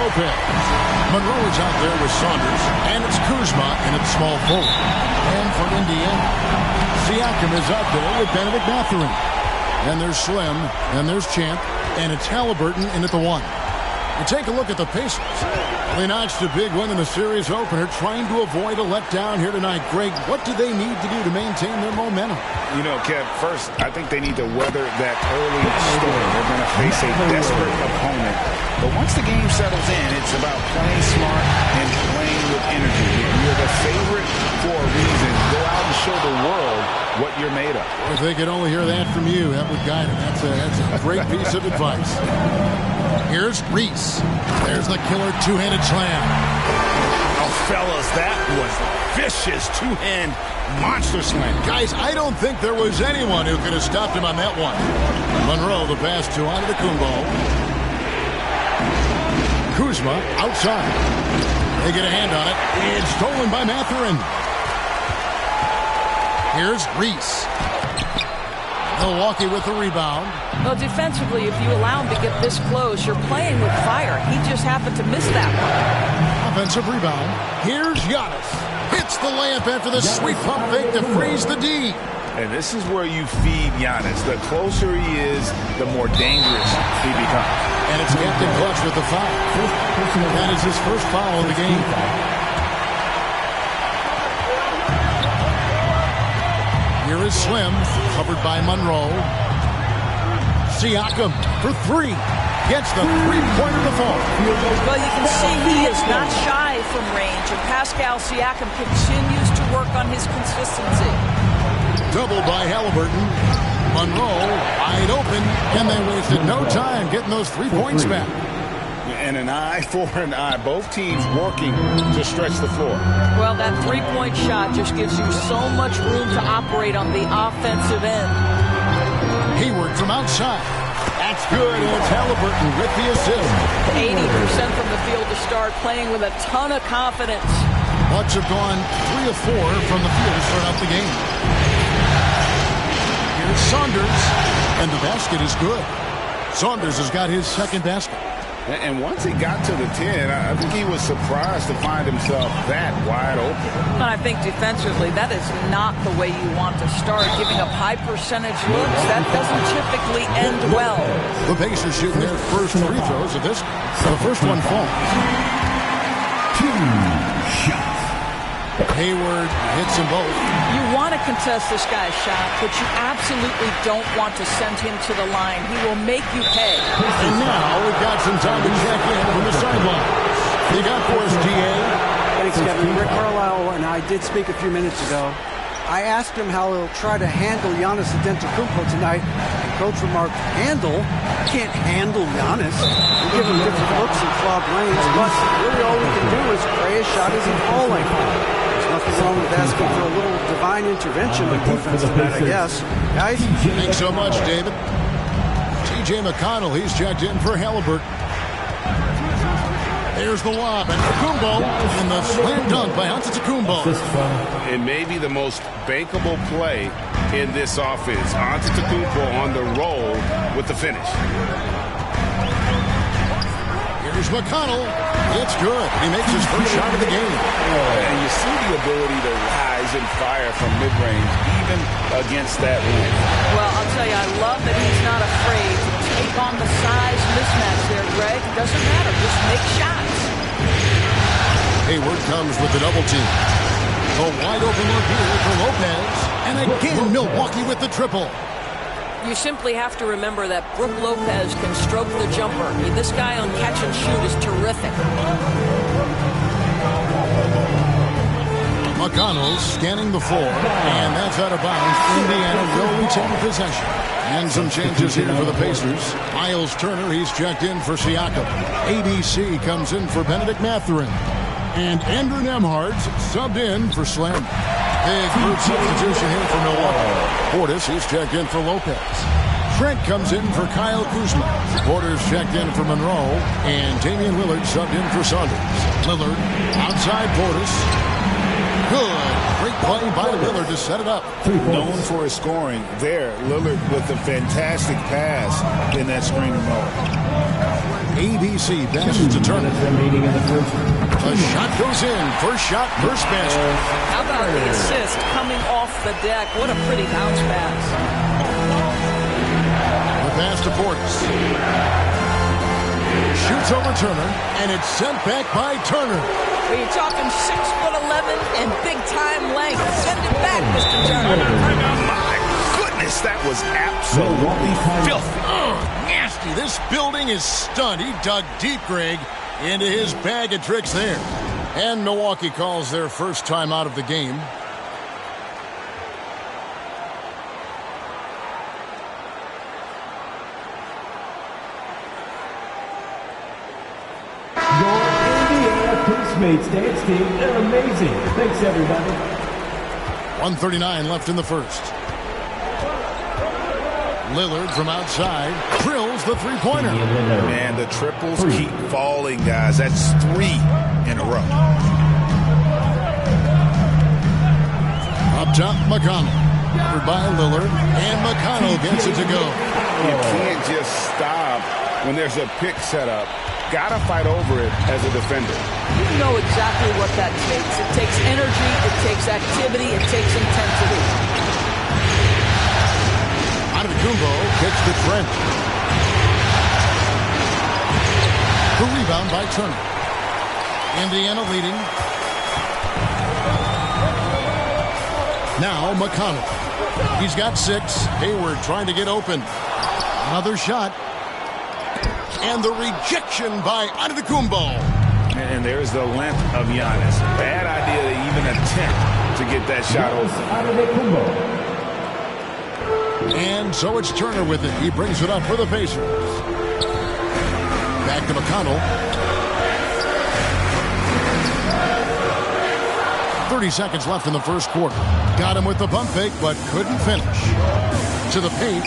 Lopez. Monroe is out there with Saunders, and it's Kuzma in at small forward. And for Indiana, Siakam is out there with Benedict Mathurin. And there's Slim, and there's Champ, and it's Halliburton in at the 1. And take a look at the Pacers. They notched a big win in the series opener, trying to avoid a letdown here tonight. Greg, what do they need to do to maintain their momentum? You know, Kev, first, I think they need to weather that early storm. They're going to face a desperate opponent. But once the game settles in, it's about playing smart and playing with energy. You're the favorite for a reason. Go out and show the world what you're made of. If they could only hear that from you, that would guide them. That's a great piece of advice. Here's Reese. There's the killer two-handed slam. Oh, fellas, that was vicious two-hand monster slam. Guys, I don't think there was anyone who could have stopped him on that one. Monroe, the pass to Antetokounmpo. Kuzma outside. They get a hand on it. It's stolen by Mathurin. Here's Reese. Milwaukee with the rebound. Well, defensively, if you allow him to get this close, you're playing with fire. He just happened to miss that one. Offensive rebound. Here's Giannis. Hits the layup after the sweet pump fake to freeze the D. And this is where you feed Giannis. The closer he is, the more dangerous he becomes. And it's Captain Clutch with the foul. That is his first foul of the game. Here is Slim, covered by Monroe. Siakam for 3. Gets the three-pointer to fall. Well, you can see he is not shy from range, and Pascal Siakam continues to work on his consistency. Doubled by Halliburton. Monroe wide open, and they wasted no time getting those 3 points back. And an eye for an eye. Both teams working to stretch the floor. Well, that three-point shot just gives you so much room to operate on the offensive end. Hayward from outside. That's good, and it's Halliburton with the assist. 80% from the field to start, playing with a ton of confidence. Bucks have gone 3 of 4 from the field to start out the game. Here's Saunders, and the basket is good. Saunders has got his second basket. And once he got to the 10, I think he was surprised to find himself that wide open. And I think defensively, that is not the way you want to start. Giving up high percentage looks, that doesn't typically end well. The Pacers shooting their first free throws of this. So the first one falls. 2 shots. Hayward hits them both. You want to contest this guy's shot, but you absolutely don't want to send him to the line. He will make you pay. And now we've got some time to check in from the sidelines. You got for us, DA. Thanks, Kevin. Rick Carlisle and I did speak a few minutes ago. I asked him how he'll try to handle Giannis Antetokounmpo tonight. And Coach remarked, handle? Can't handle Giannis. We give him different looks and clog lanes, but really all we can do is pray his shot isn't falling. Nothing wrong with asking for a little divine intervention on defense tonight, I guess. Guys? Thanks so much, David. T.J. McConnell, he's checked in for Halliburton. There's the lob, and Antetokounmpo, and the slam dunk by Antetokounmpo. It may be the most bankable play in this offense. Antetokounmpo on the roll with the finish. Here's McConnell. It's good. He makes his first shot of the game. And you see the ability to rise and fire from mid-range, even against that rim. Well, I'll tell you, I love that he's not afraid to take on the size mismatch there, Greg. Doesn't matter. Just make shots. Hayward comes with the double team. A wide open look here for Lopez. And again, Milwaukee with the triple. You simply have to remember that Brook Lopez can stroke the jumper. This guy on catch and shoot is terrific. McConnell scanning the floor, and that's out of bounds. Indiana will retain possession. And some changes here for the Pacers. Miles Turner, he's checked in for Siakam. ABC comes in for Benedict Mathurin. And Andrew Nembhard's subbed in for Slim. Big group substitution here for Milwaukee. Portis, he's checked in for Lopez. Trent comes in for Kyle Kuzma. Porter's checked in for Monroe. And Damian Lillard subbed in for Saunders. Lillard outside Portis. Good. Great play by Lillard to set it up. Known for his scoring. There, Lillard with a fantastic pass in that screen and roll. ABC passes to Turner. A shot goes in. First shot, first basket. How about the assist coming off the deck? What a pretty bounce pass. The pass to Portis. Shoots over Turner, and it's sent back by Turner. You're talking 6'11" and big-time length. Send it back, Mr. Turner. My goodness, that was absolutely filthy. Nasty. This building is stunned. He dug deep, Greg, into his bag of tricks there. And Milwaukee calls their first time out of the game. Mates, dance team, they're amazing. Thanks, everybody. 1:39 left in the first. Lillard from outside drills the three-pointer. Man, the triples keep falling, guys. That's 3 in a row. Up top, McConnell. Covered by Lillard, and McConnell gets it to go. You can't just stop when there's a pick set up. Gotta fight over it as a defender. You know exactly what that takes. It takes energy, it takes activity, it takes intensity. Antetokounmpo kicks to Trent. The rebound by Turner. Indiana leading. Now McConnell. He's got 6. Hayward trying to get open. Another shot. And the rejection by Antetokounmpo. And there's the length of Giannis. Bad idea to even attempt to get that shot over. And so it's Turner with it. He brings it up for the Pacers. Back to McConnell. 30 seconds left in the first quarter. Got him with the pump fake, but couldn't finish. To the paint.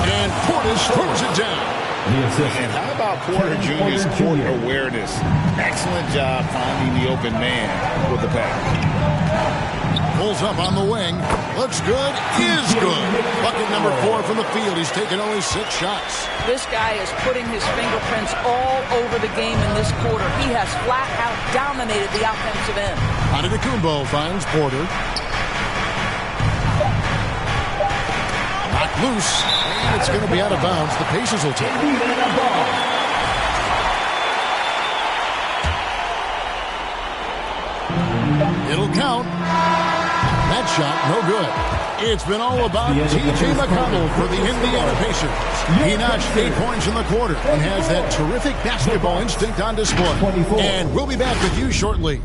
And Portis throws it down. And how about Porter Jr.'s court awareness? Excellent job finding the open man with the pass. Pulls up on the wing. Looks good. Is good. Bucket number 4 from the field. He's taken only 6 shots. This guy is putting his fingerprints all over the game in this quarter. He has flat out dominated the offensive end. Antetokounmpo finds Porter. Knocked loose. And it's going to be out of bounds. The Pacers will take it. It'll count. That shot, no good. It's been all about T.J. McConnell for the Indiana Pacers. He notched 8 points in the quarter and has that terrific basketball instinct on display. And we'll be back with you shortly.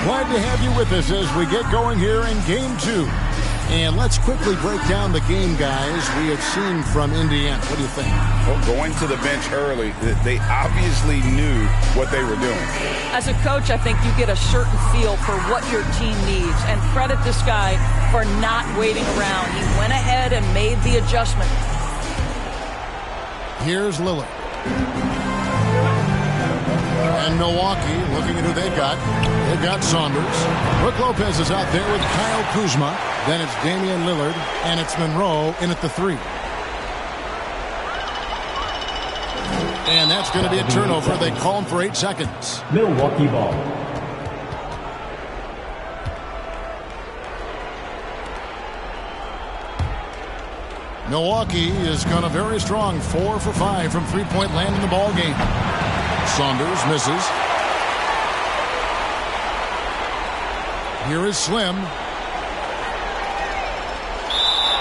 Glad to have you with us as we get going here in Game 2. And let's quickly break down the game, guys, we have seen from Indiana. What do you think? Well, going to the bench early, they obviously knew what they were doing. As a coach, I think you get a certain feel for what your team needs. And credit this guy for not waiting around. He went ahead and made the adjustment. Here's Lillard. And Milwaukee, looking at who they've got. They've got Saunders. Brook Lopez is out there with Kyle Kuzma. Then it's Damian Lillard, and it's Monroe in at the 3. And that's going to be a turnover. They call him for 8 seconds. Milwaukee ball. Milwaukee is going to very strong. 4 for 5 from three-point land in the ball game. Saunders misses. Here is Slim.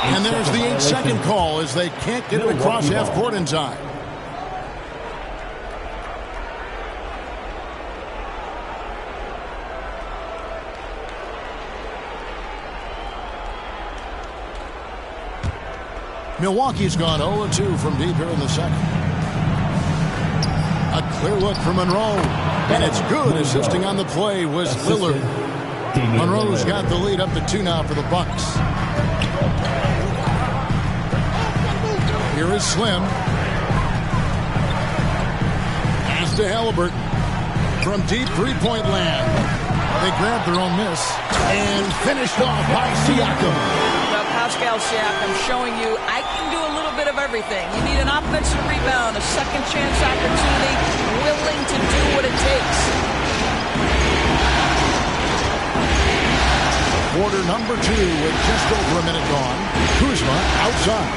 And there's the 8-second call as they can't get it across half court in time. Milwaukee's gone 0-2 from deep here in the second. A clear look for Monroe. And it's good. Assisting on the play was Lillard. Monroe's got the lead up to 2 now for the Bucks. Here is Slim. Pass to Halliburton. From deep three-point land. They grabbed their own miss. And finished off by Siakam. Well, Pascal Siakam showing you I can do a little bit of everything. You need an offensive rebound, a second chance opportunity, willing to do what it takes. Quarter number 2 with just over a minute gone. Kuzma outside.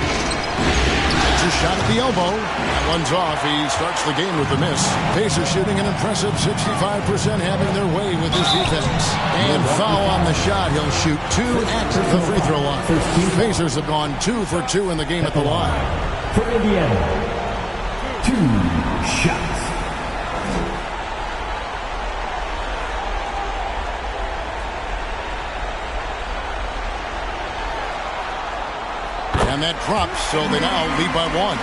Takes a shot at the elbow. That one's off. He starts the game with the miss. Pacers shooting an impressive 65%, having their way with his defense. And foul on the shot. He'll shoot 2 at the free throw line. Pacers have gone 2 for 2 in the game at the line. For Indiana, 2 shots. And that drops, so they now lead by 1.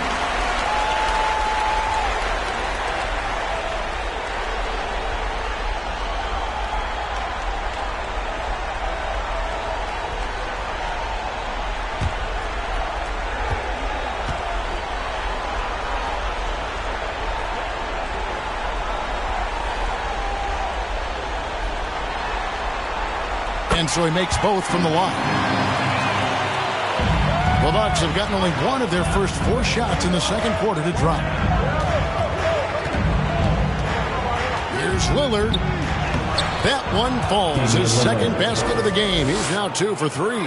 And so he makes both from the line. The Bucks have gotten only 1 of their first 4 shots in the second quarter to drop. Here's Lillard. That one falls. His second basket of the game. He's now 2 for 3.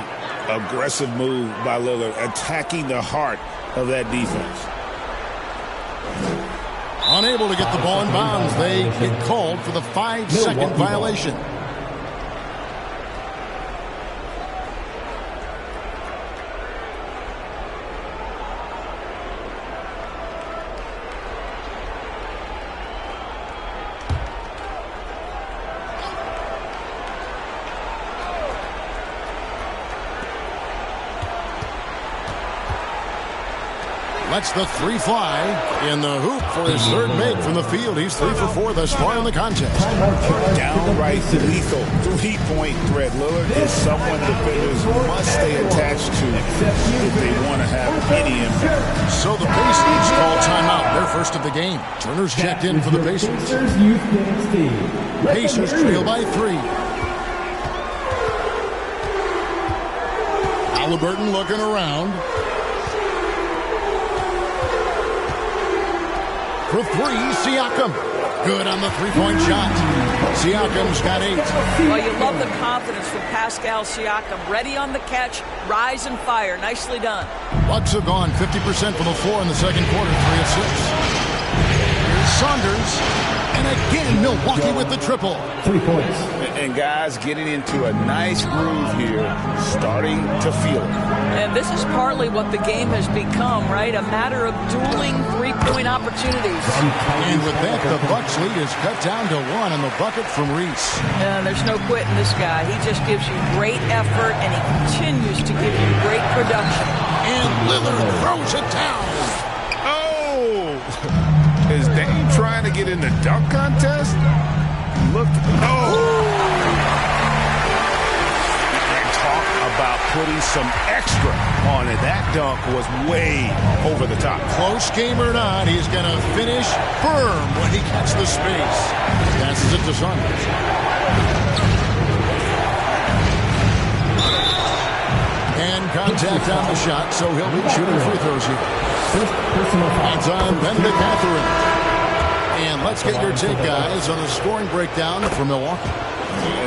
Aggressive move by Lillard, attacking the heart of that defense. Unable to get the ball in bounds. They get called for the 5-second violation. Lets the 3 fly in the hoop for his third make from the field. He's 3 for 4 thus far in the contest. Downright lethal 3-point threat. Lillard is someone defenders must stay attached to if they want to have any impact. So the Pacers call timeout, their first of the game. Turner's checked in for the Pacers. Pacers trail by 3. Halliburton looking around. For 3, Siakam. Good on the 3-point shot. Siakam's got 8. Well, you love the confidence from Pascal Siakam. Ready on the catch, rise and fire. Nicely done. Bucks have gone 50% from the floor in the second quarter, 3 of 6. Here's Saunders. And again, Milwaukee with the triple. 3 points. And guys getting into a nice groove here, starting to feel it. And this is partly what the game has become, right? A matter of dueling 3-point opportunities. And with that, the Bucks lead is cut down to 1 on the bucket from Reese. And there's no quitting this guy. He just gives you great effort, and he continues to give you great production. And Lillard throws it down. Oh! Is Dame trying to get in the dunk contest? Look. Oh! And talk about putting some extra on it. That dunk was way over the top. Close game or not, he's going to finish firm when he gets the space. Passes it to Saunders. And contact on the shot, so he'll be shooting free throws here. It's on Benedict Mathurin. And let's get your take, guys, on the scoring breakdown for Milwaukee.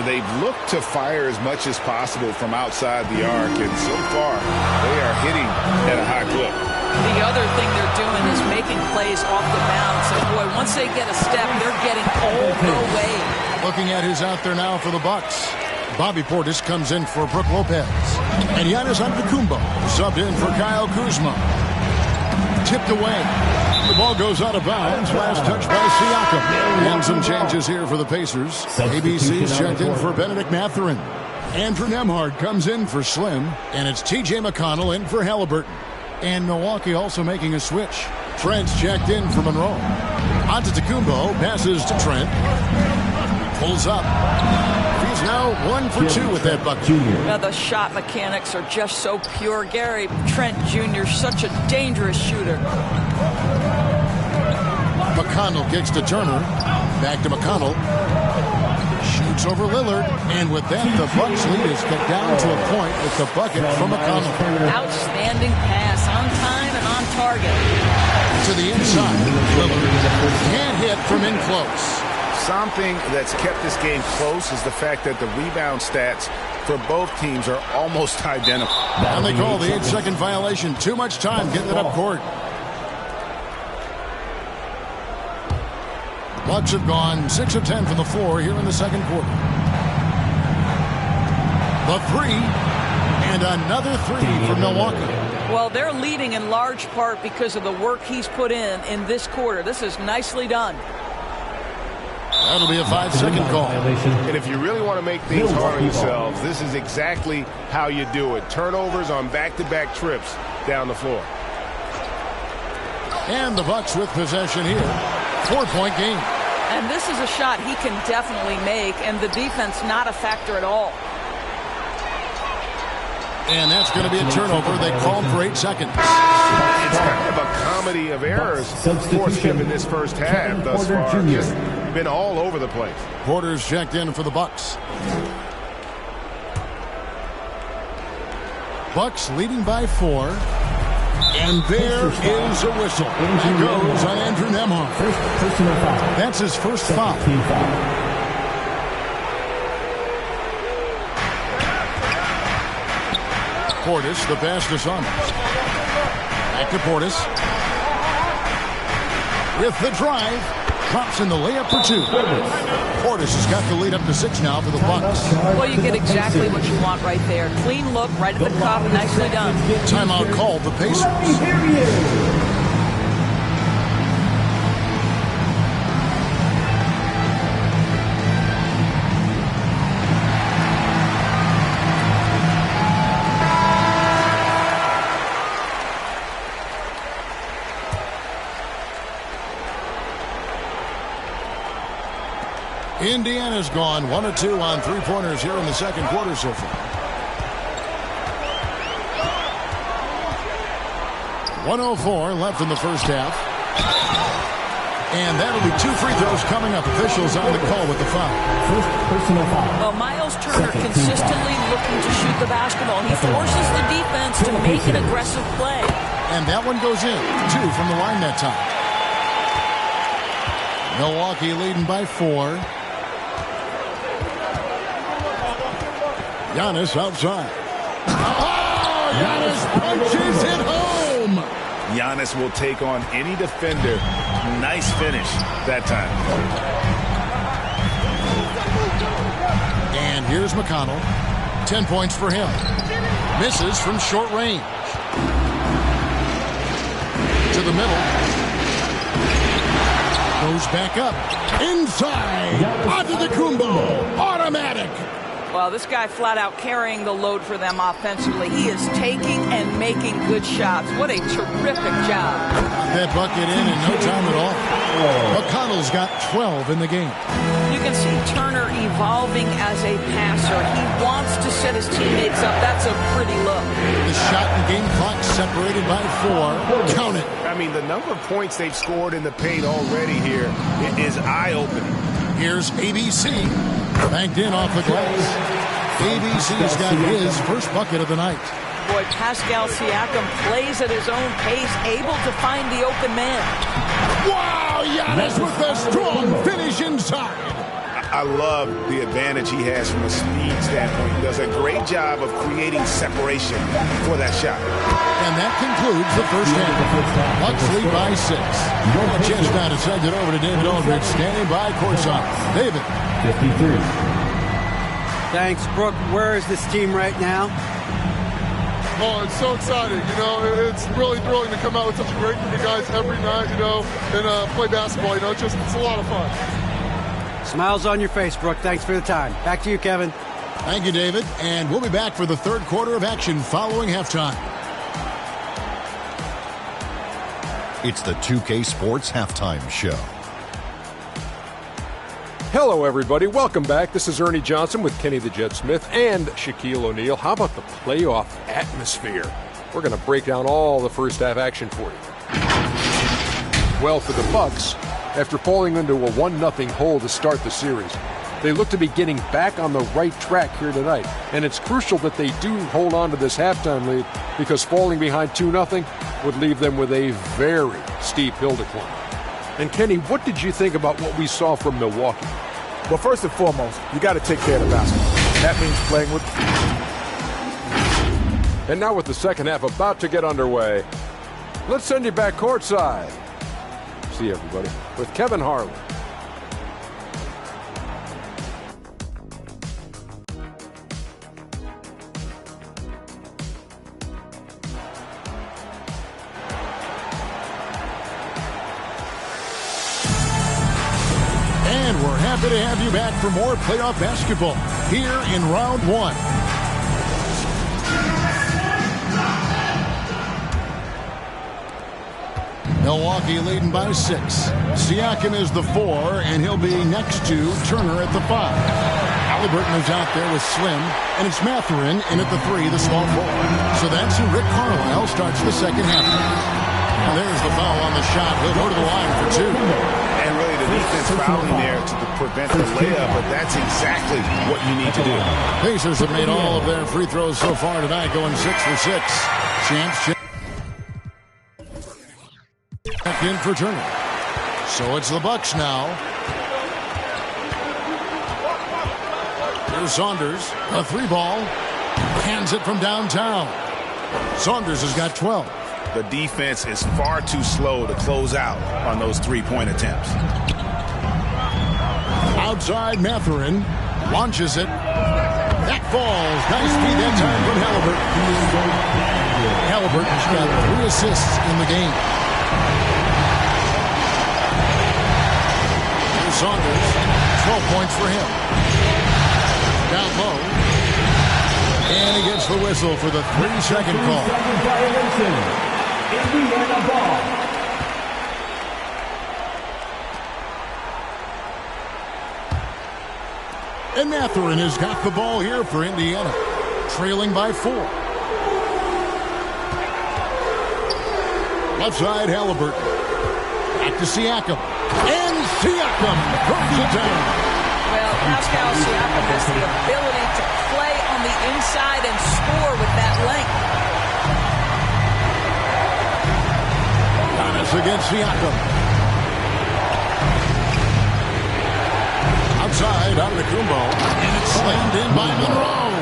They've looked to fire as much as possible from outside the arc, and so far they are hitting at a high clip. The other thing they're doing is making plays off the mound. So, boy, once they get a step, they're getting all the way. Looking at who's out there now for the Bucks. Bobby Portis comes in for Brook Lopez. And Giannis Antetokounmpo subbed in for Kyle Kuzma. Tipped away. The ball goes out of bounds. Last touch by Siakam. And some changes here for the Pacers. ABC's checked in for Benedict Mathurin. Andrew Nembhard comes in for Slim. And it's T.J. McConnell in for Halliburton. And Milwaukee also making a switch. Trent's checked in for Monroe. Antetokounmpo passes to Trent. Pulls up. He's now 1 for 2 with that bucket. Now the shot mechanics are just so pure. Gary Trent Jr., such a dangerous shooter. McConnell kicks to Turner. Back to McConnell. Shoots over Lillard. And with that, the Bucks lead is cut down to a point with the bucket from McConnell. Outstanding pass, on time and on target. To the inside. Lillard can't hit from in close. Something that's kept this game close is the fact that the rebound stats for both teams are almost identical. And they call the 8-second violation. Too much time getting it up court. Bucks have gone 6 of 10 from the floor here in the second quarter. The three, and another three from Milwaukee. Well, they're leading in large part because of the work he's put in this quarter. This is nicely done. That'll be a 5-second call. And if you really want to make things hard on yourselves, this is exactly how you do it. Turnovers on back-to-back trips down the floor. And the Bucks with possession here. 4-point game. And this is a shot he can definitely make, and the defense not a factor at all. And that's going to be a turnover. They called for 8 seconds. It's kind of a comedy of errors forced him in this first half thus far. Just been all over the place. Porter's checked in for the Bucks. Bucks leading by 4. And there is a whistle. That goes on Andrew Nembhard. That's his first foul. Portis, the pass to Saunders. Back to Portis. With the drive. Drops in the layup for 2. Portis has got the lead up to 6 now for the Bucks. Well, you get exactly what you want right there. Clean look, right at the cup, nicely done. Timeout called the Pacers. Indiana's gone 1 of 2 on 3-pointers here in the second quarter so far. 1:04 left in the first half. And that'll be 2 free throws coming up. Officials on the call with the foul. First personal foul. Well, Miles Turner consistently looking to shoot the basketball. He forces the defense to make an aggressive play. And that one goes in. 2 from the line that time. Milwaukee leading by 4. Giannis outside. Oh, Giannis punches it home. Giannis will take on any defender. Nice finish that time. And here's McConnell. 10 points for him. Misses from short range. To the middle. Goes back up. Inside. Antetokounmpo. Automatic. Well, this guy flat out carrying the load for them offensively. He is taking and making good shots. What a terrific job. Got that bucket in no time at all. McConnell's got 12 in the game. You can see Turner evolving as a passer. He wants to set his teammates up. That's a pretty look. The shot and game clock separated by 4. Count it. I mean, the number of points they've scored in the paint already here is eye-opening. Here's ABC. Banked in off the glass. ABC's got his first bucket of the night. Boy, Pascal Siakam plays at his own pace, able to find the open man. Wow, Giannis with a strong finish inside. I love the advantage he has from a speed standpoint. He does a great job of creating separation for that shot. And that concludes the first half. Bucks lead by 6. A chance now to send it over to David Aldridge, standing by courtside. David. 53. Thanks, Brooke. Where is this team right now? Oh, it's so exciting. You know, it's really thrilling to come out with such a great group of guys every night, you know, and play basketball. You know, it's a lot of fun. Smiles on your face, Brooke. Thanks for the time. Back to you, Kevin. Thank you, David. And we'll be back for the third quarter of action following halftime. It's the 2K Sports Halftime Show. Hello, everybody. Welcome back. This is Ernie Johnson with Kenny the Jet Smith and Shaquille O'Neal. How about the playoff atmosphere? We're going to break down all the first half action for you. Well, for the Bucks, after falling into a 1-0 hole to start the series, they look to be getting back on the right track here tonight. And it's crucial that they do hold on to this halftime lead, because falling behind 2-0 would leave them with a very steep hill to climb. And Kenny, what did you think about what we saw from Milwaukee? Well, first and foremost, you got to take care of the basketball. That means playing with... And now with the second half about to get underway, let's send you back courtside. See you, everybody, with Kevin Harlan. And we're happy to have you back for more playoff basketball here in round one. Milwaukee leading by 6. Siakam is the 4, and he'll be next to Turner at the 5. Halliburton is out there with Slim, and it's Mathurin in at the 3, the small forward. So that's who Rick Carlisle starts the second half. And there's the foul on the shot. He'll go to the line for 2. And really the defense fouling there to prevent the layup, but that's exactly what you need to do. Pacers have made all of their free throws so far tonight, going 6 for 6. Chance back in for Turner. So it's the Bucks now. Here's Saunders, a 3-ball. Hands it from downtown. Saunders has got 12. The defense is far too slow to close out on those three-point attempts. Outside Mathurin. Launches it. That falls. Nice feed that time from Halliburton. Halliburton's got 3 assists in the game. Here's Saunders. 12 points for him. Down low. And he gets the whistle for the 3-second call. Indiana ball. And Mathurin has got the ball here for Indiana, trailing by 4. Left side, Halliburton. Back to Siakam. And Siakam throws it down. Well, Pascal Siakam has the ability to play on the inside and score with that length. Giannis against Siakam. Outside, Antetokounmpo. And it's slammed in by Monroe.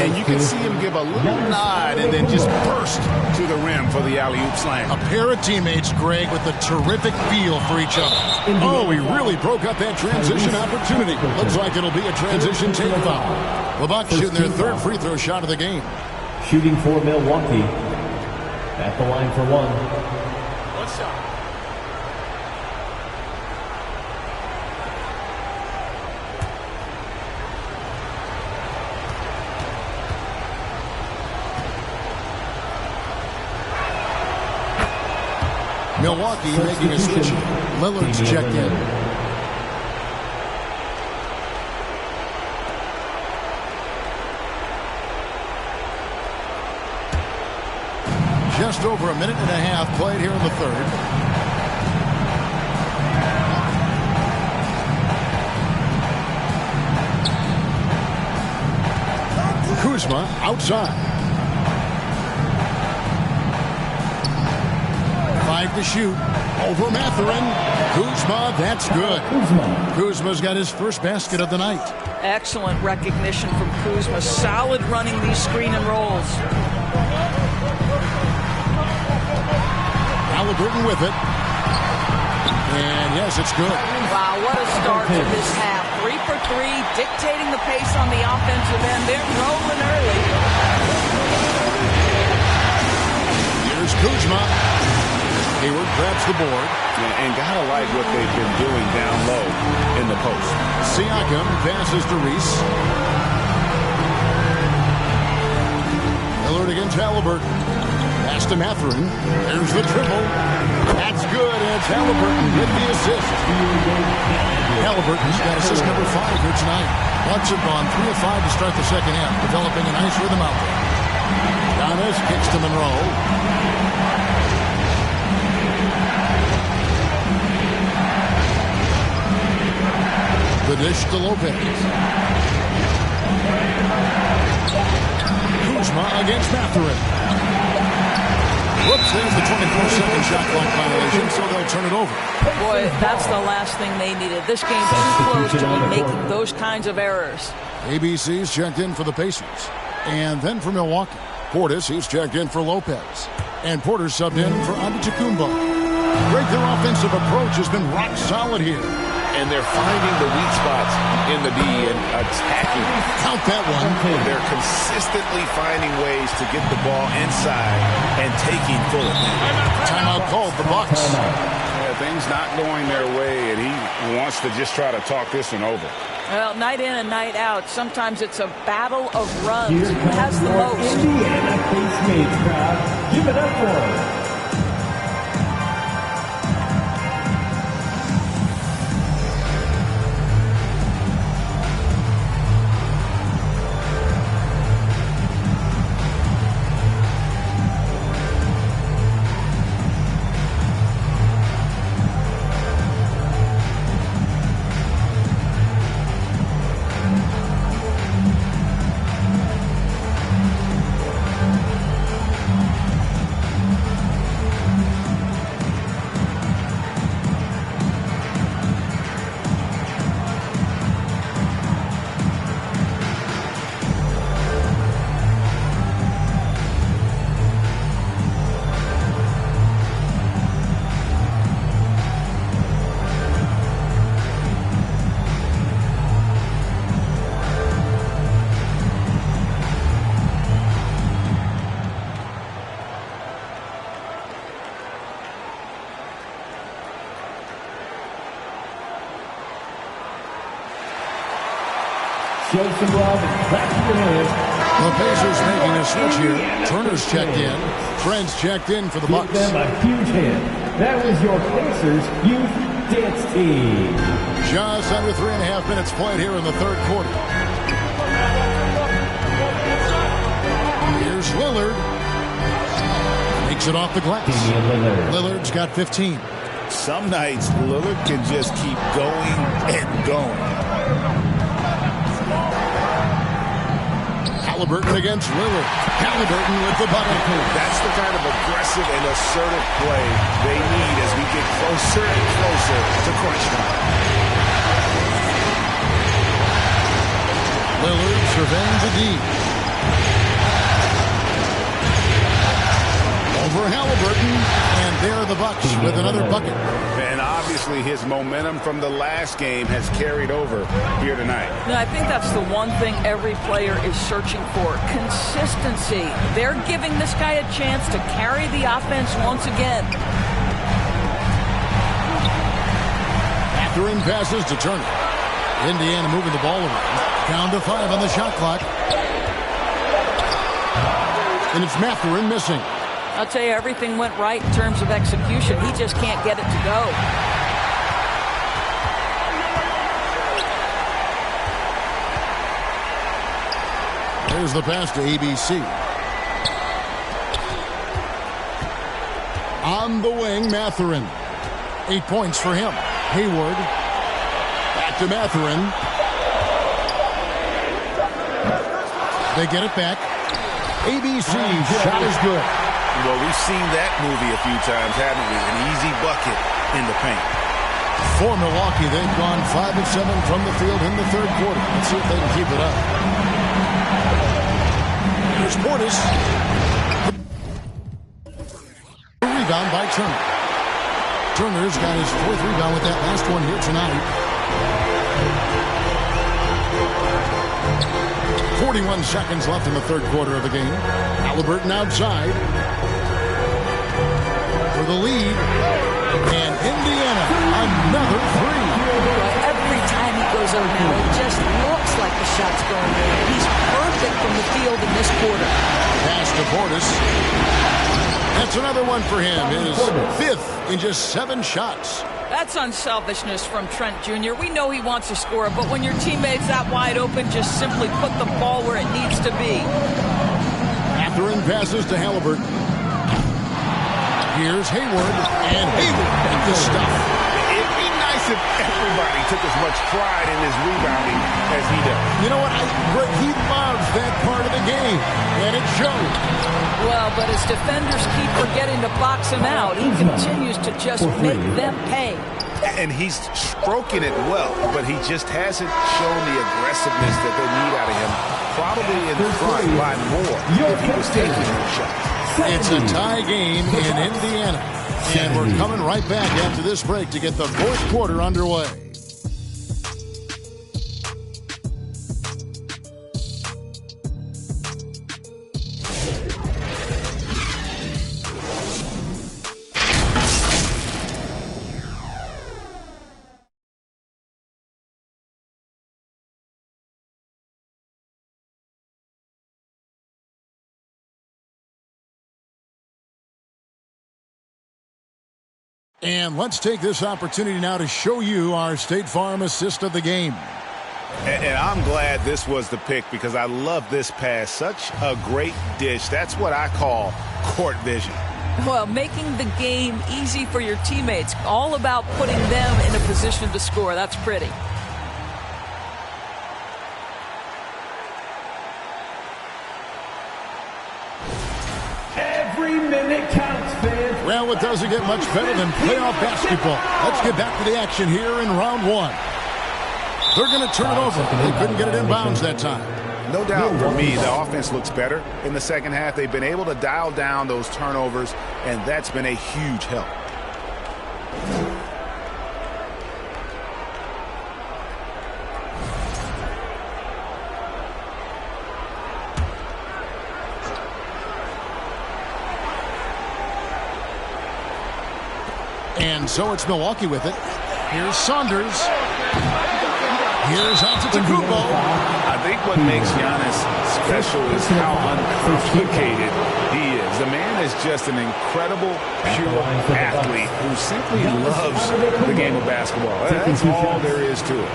And you can see him give a little nod and then just burst to the rim for the alley-oop slam. A pair of teammates, Greg, with a terrific feel for each other. Oh, he really broke up that transition opportunity. Looks like it'll be a transition take foul. The Bucks shooting their 3rd free throw shot of the game. Shooting for Milwaukee. At the line for 1. What's up? Milwaukee making a switch. Lillard's checked in. Just over a minute and a half played here in the 3rd. Kuzma outside. 5 to shoot. Over Mathurin. Kuzma, that's good. Kuzma's got his first basket of the night. Excellent recognition from Kuzma. Solid running these screen and rolls. Halliburton with it. And yes, it's good. Wow, what a start to this half. 3 for 3, dictating the pace on the offensive end. They're rolling early. Here's Kuzma. Hayward grabs the board. And gotta like what they've been doing down low in the post. Siakam passes to Reese. Lillard against Halliburton. Pass to Mathurin. There's the dribble. That's good, and it's Halliburton with the assist. Halliburton's got assist number 5 here tonight. Bucks have gone 3 of 5 to start the second half, developing a nice rhythm out there. Giannis kicks to Monroe. The dish to Lopez. Kuzma against Mathurin. Whoops, there's the 24-second shot clock violation, so they'll turn it over. Boy, that's the last thing they needed. This game's too close to be making those kinds of errors. ABC's checked in for the Pacers. And then for Milwaukee, Portis, he's checked in for Lopez. And Porter subbed in for Antetokounmpo. Greg, their offensive approach has been rock solid here. And they're finding the weak spots in the D and attacking. Count that one. They're consistently finding ways to get the ball inside and taking full advantage. Timeout called the Bucks. Yeah, things not going their way, and he wants to just try to talk this one over. Well, night in and night out, sometimes it's a battle of runs. Who has the most? Indiana Pacemates crowd. Give it up for him. Show some love and clap your hands. The Pacers making a switch here. Turner's checked in. Trent's checked in for the Bucks. Give them a huge hand. That was your Pacers Youth Dance Team. Just under 3.5 minutes played here in the third quarter. Here's Lillard. Makes it off the glass. Lillard's got 15. Some nights, Lillard can just keep going and going. Halliburton against Lillard. Halliburton with the bucket. That's the kind of aggressive and assertive play they need as we get closer and closer to crunch time. Lillard surveying the D. Over Halliburton, and there are the Bucks with another bucket. And obviously his momentum from the last game has carried over here tonight. No, I think that's the one thing every player is searching for, consistency. They're giving this guy a chance to carry the offense once again. Mathurin passes to Turner. Indiana moving the ball around. Down to 5 on the shot clock. And it's Mathurin missing. I'll tell you, everything went right in terms of execution. He just can't get it to go. There's the pass to ABC. On the wing, Mathurin. 8 points for him. Hayward. Back to Mathurin. They get it back. ABC's shot is good. Well, we've seen that movie a few times, haven't we? An easy bucket in the paint. For Milwaukee, they've gone 5 of 7 from the field in the third quarter. Let's see if they can keep it up. Here's Portis. Rebound by Turner. Turner's got his 4th rebound with that last one here tonight. 41 seconds left in the third quarter of the game. Halliburton outside for the lead. And Indiana, another 3. Every time he goes over now, it just looks like the shot's going in. He's perfect it from the field in this quarter. Pass to Portis. That's another one for him. His 5th in just 7 shots. That's unselfishness from Trent Jr. We know he wants to score, but when your teammate's that wide open, just simply put the ball where it needs to be. Catherine passes to Halliburton. Here's Hayward, and Hayward with the stuff. It'd be nice if everybody took as much pride in his rebounding as he does. You know what? He loves that part of the game, and it shows. Well, but as defenders keep forgetting to box him out, he continues to just make them pay. And he's stroking it well, but he just hasn't shown the aggressiveness that they need out of him. Probably in front by more if he was taking more shots. It's a tie game in Indiana. And we're coming right back after this break to get the 4th quarter underway. And let's take this opportunity now to show you our State Farm assist of the game. And I'm glad this was the pick because I love this pass. Such a great dish. That's what I call court vision. Well, making the game easy for your teammates. All about putting them in a position to score. That's pretty. Every minute counts, fans. Well, it doesn't get much better than playoff basketball. Let's get back to the action here in round 1. They're going to turn it over. They couldn't get it in bounds that time. No doubt for me, the offense looks better in the second half. They've been able to dial down those turnovers, and that's been a huge help. And so it's Milwaukee with it. Here's Saunders. Here's Antetokounmpo. I think what makes Giannis special is how uncomplicated he is. The man is just an incredible, pure athlete who simply loves the game of basketball. That's all there is to it.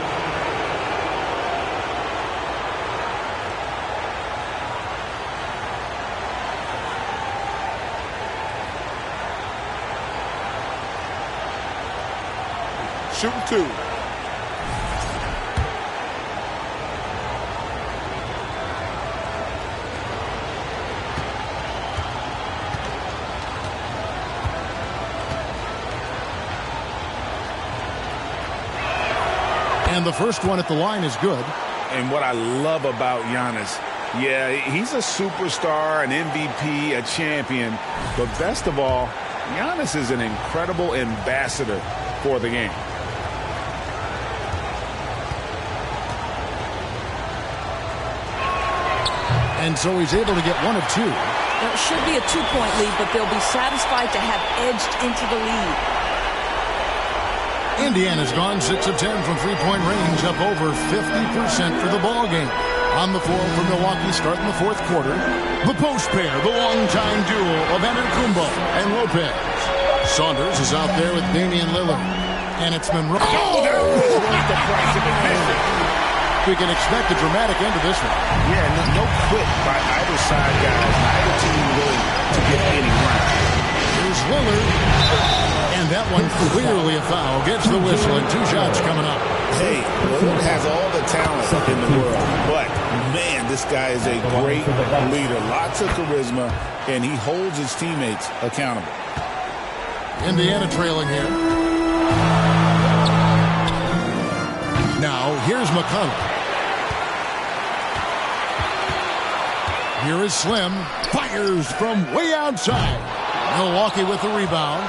Shooting 2. And the first one at the line is good. And what I love about Giannis, yeah, he's a superstar, an MVP, a champion. But best of all, Giannis is an incredible ambassador for the game. And so he's able to get 1 of 2. It should be a 2-point lead, but they'll be satisfied to have edged into the lead. Indiana's gone 6 of 10 from three-point range, up over 50% for the ball game. On the floor for Milwaukee starting the 4th quarter. The post pair, the longtime duo of Antetokounmpo and Lopez. Saunders is out there with Damian Lillard. And it's Monroe. Oh, that was worth the price of admission. We can expect a dramatic end to this one. Yeah, no quit by either side, guys. Neither team willing to get any ground. Here's Lillard. And that one clearly a foul. Gets the whistle and 2 shots coming up. Hey, Lillard has all the talent in the world. But, man, this guy is a great leader. Lots of charisma, and he holds his teammates accountable. Indiana trailing here. Now, here's McConnell. Here is Slim. Fires from way outside. Milwaukee with the rebound.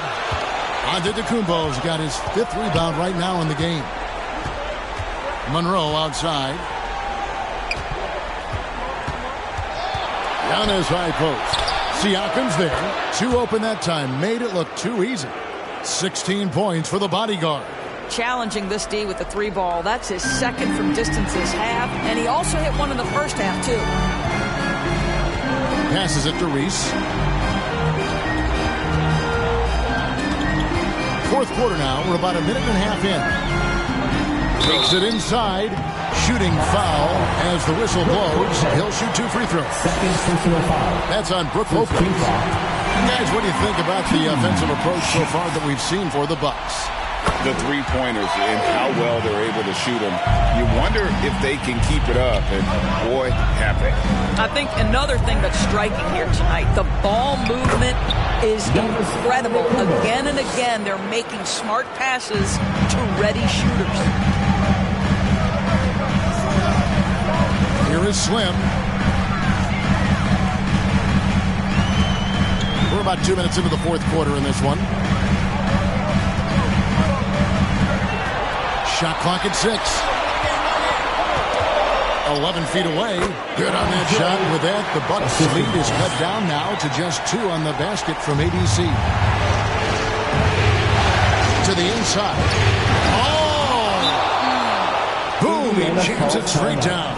Antetokounmpo's got his 5th rebound right now in the game. Monroe outside. Giannis high post. Siakam's there. 2 open that time. Made it look too easy. 16 points for the bodyguard. Challenging this D with the 3 ball. That's his 2nd from distance this half. And he also hit 1 in the first half, too. Passes it to Reese. Fourth quarter now. We're about a minute and a half in. Takes it inside. Shooting foul as the whistle blows. He'll shoot 2 free throws. That's on Brook Lopez. Guys, what do you think about the offensive approach so far that we've seen for the Bucks? The three-pointers and how well they're able to shoot them. You wonder if they can keep it up, and boy, have they. I think another thing that's striking here tonight, the ball movement is incredible. Again and again, they're making smart passes to ready shooters. Here is Slim. We're about 2 minutes into the fourth quarter in this one. Shot clock at 6. 11 feet away. Good on that shot. With that, the Bucks' lead is cut down now to just 2 on the basket from ABC. To the inside. Oh! Boom! He jams it straight down.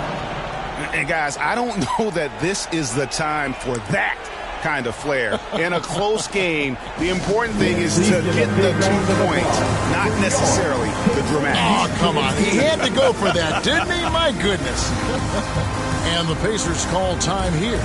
And guys, I don't know that this is the time for that kind of flair. In a close game, the important thing is to get the 2 points, not necessarily the dramatic. Oh, come on. He had to go for that, didn't he? My goodness. And the Pacers call time here.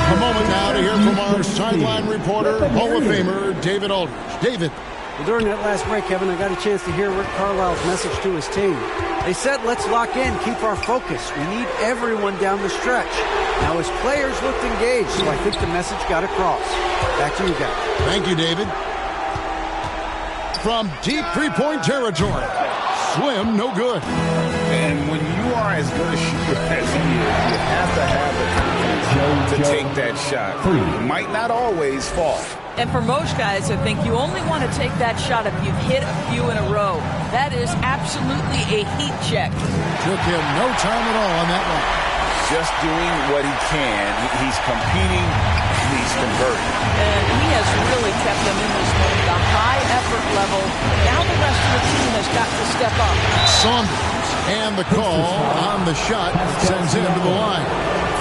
A moment now to hear from our sideline reporter, Hall of Famer David Aldridge. David. Well, during that last break, Kevin, I got a chance to hear Rick Carlisle's message to his team. They said, let's lock in, keep our focus. We need everyone down the stretch. Now, his players looked engaged, so I think the message got across. Back to you guys. Thank you, David. From deep three-point territory. Slim, no good. And when you are as good a shooter as he is, you have to have the confidence to take that shot. It might not always fall. And for most guys, I think you only want to take that shot if you've hit a few in a row. That is absolutely a heat check. Took him no time at all on that one. Just doing what he can. He's competing. He's converting. And he has really kept them in this one. The high effort level. Now the rest of the team has got to step up. Saunders. And the call on the shot sends him to the line.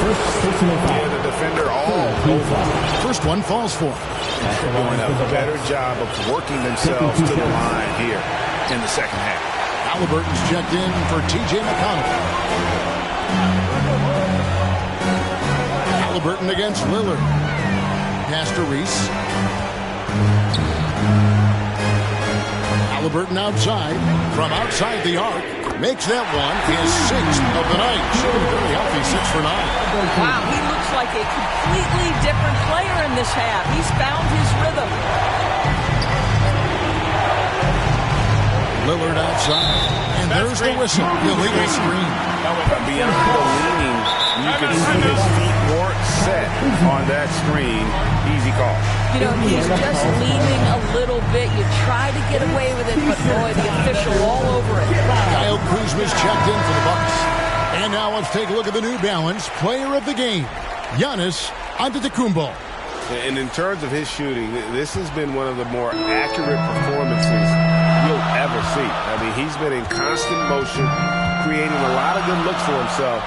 Yeah, the defender all over. First one falls for him. They're doing a better job of working themselves to the line here in the second half. Halliburton's checked in for T.J. McConnell. Halliburton against Lillard. Pass to Reese. Halliburton outside. From outside the arc. Makes that one his 6th of the night. Shooting very healthy, 6 for 9. Wow, he looks like a completely different player in this half. He's found his rhythm. Lillard outside. And there's the whistle. Illegal screen. Beyond the leaning, you can see his feet weren't set on that screen. Easy call. You know, he's just leaning a little bit. You try to get away with it, but boy, the official all over it. Kyle Kuzma's checked in for the Bucks. And now let's take a look at the New Balance player of the game, Giannis Antetokounmpo. And in terms of his shooting, this has been one of the more accurate performances you'll ever see. I mean, he's been in constant motion, creating a lot of good looks for himself.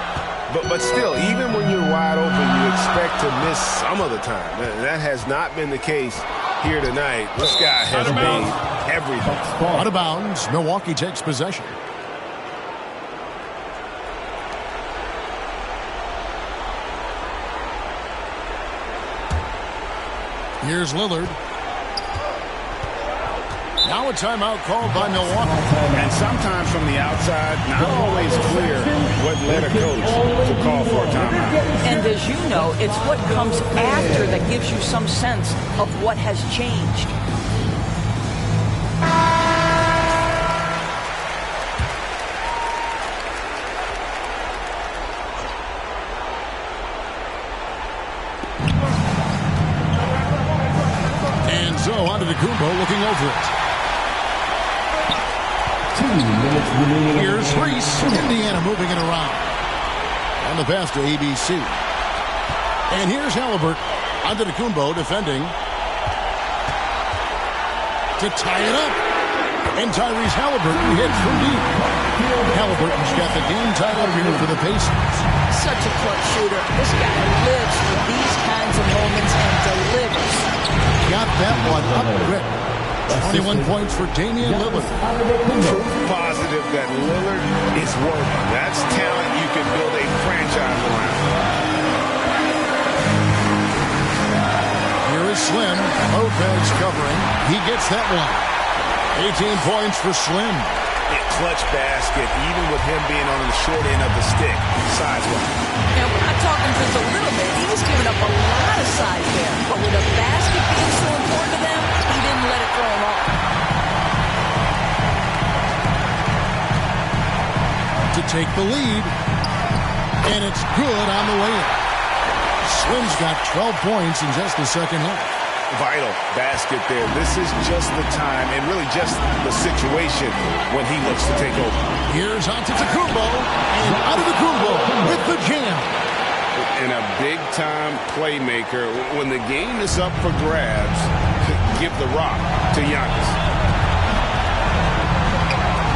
But still, even when you're wide open, you expect to miss some of the time. That has not been the case here tonight. This guy has made everything. Out of bounds, Milwaukee takes possession. Here's Lillard. Now a timeout called by Milwaukee. And sometimes from the outside, not always clear what led a coach to call for a timeout. And as you know, it's what comes after that gives you some sense of what has changed. And so Antetokounmpo looking over it. 2 minutes remaining. Here's Reese. Indiana moving it around. On the pass to ABC. And here's Halliburton. Antetokounmpo defending. To tie it up. And Tyrese Halliburton hits from deep. Halliburton's got the game title here for the Pacers. Such a clutch shooter. This guy lives for these kinds of moments and delivers. Got that one up quick. 21 points for Damian Lillard. Positive that Lillard is working. That's talent you can build a franchise around. Here is Slim. Lopez covering. He gets that one. 18 points for Slim. A clutch basket, even with him being on the short end of the stick. Sidewise. Now, we're not talking just a little bit. He was giving up a lot of size there. But with a basket being so important to them, he didn't let it throw him off. To take the lead. And it's good on the way in. Slim's got 12 points in just the second half. Vital basket there. This is just the time and really just the situation when he looks to take over. Here's Antetokounmpo. And Antetokounmpo with the jam. And a big-time playmaker. When the game is up for grabs, give the rock to Giannis.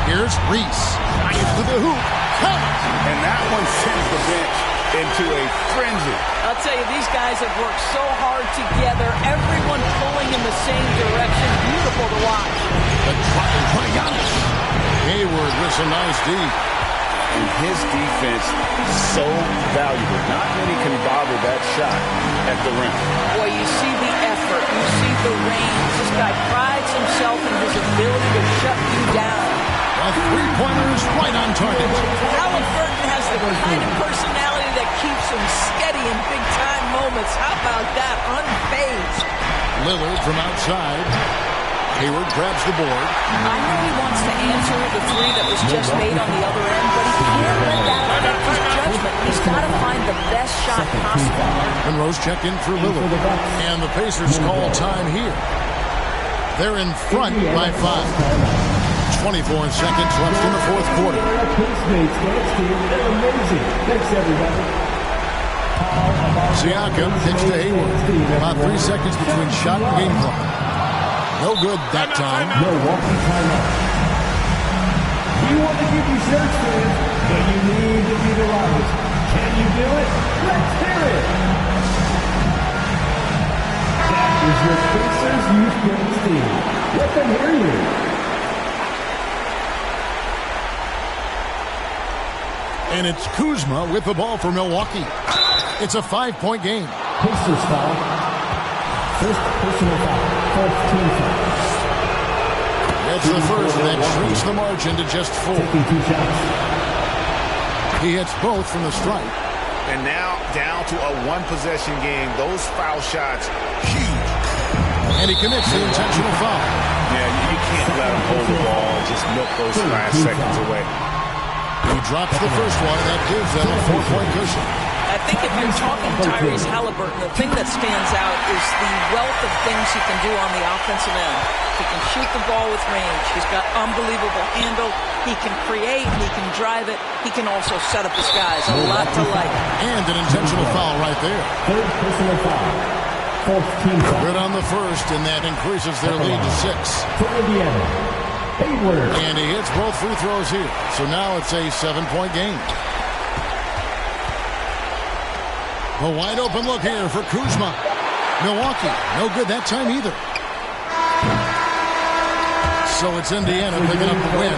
Here's Reese. Nice to the hoop. And that one sends the bench into a frenzy. I'll tell you, these guys have worked so hard together. Everyone pulling in the same direction. Beautiful to watch. The drive by Giannis. Hayward with some nice D. And his defense so valuable. Not many can bother that shot at the rim. Boy, you see the effort. You see the range. This guy prides himself in his ability to shut you down. A three-pointer is right on target. Halliburton has the kind of personality that keeps him steady in big-time moments. How about that? Unfazed. Lillard from outside. Hayward grabs the board. I know he wants to answer the three that was just made on the other end, but he can't let that affect his judgment. He's got to find the best shot possible. Monroe's checked in for Lillard. And the Pacers call time here. They're in front by 5. 24 seconds left in the fourth quarter. They're amazing. Thanks, everybody. Siakam hits to Hayward. About 3 seconds between shot and game clock. No good that time. No walking timeout. We want to give you shirts, fans, but you need to be the loudest. Can you do it? Let's hear it. That is your Pacers Youth Games team. Let them hear you. And it's Kuzma with the ball for Milwaukee. It's a 5-point game. Pacers foul. First personal foul. Fourth team foul. That's the first, and that shrinks the margin to just 4. Taking 2 shots. He hits both from the stripe. And now down to a one-possession game. Those foul shots, huge. And he commits the intentional foul. Yeah, you can't let him hold the ball and just milk those last seconds away. He drops the first one, and that gives them a 4-point cushion. I think if you're talking Tyrese Halliburton, the thing that stands out is the wealth of things he can do on the offensive end. He can shoot the ball with range. He's got unbelievable handle. He can create. He can drive it. He can also set up his guys. A lot to like. And an intentional foul right there. Third personal foul. Fourth team foul. Good on the first, and that increases their lead to 6. For Indiana. Hayward. And he hits both free throws here. So now it's a 7-point game. A wide open look here for Kuzma. Milwaukee, no good that time either. So it's Indiana picking up the win.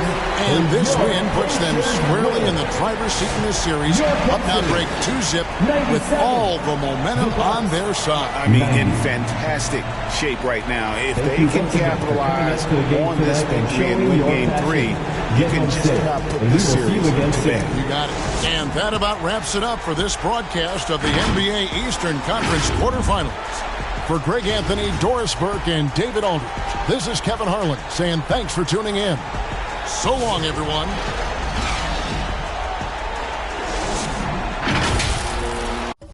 And this win puts them squarely in the driver's seat in this series. Up now break 2-zip with all the momentum on their side. I mean, in fantastic shape right now. If they can capitalize on this victory and win game 3, you can just about put this series to bed. You got it. And that about wraps it up for this broadcast of the NBA Eastern Conference quarterfinals. For Greg Anthony, Doris Burke, and David Aldridge, this is Kevin Harlan saying thanks for tuning in. So long, everyone.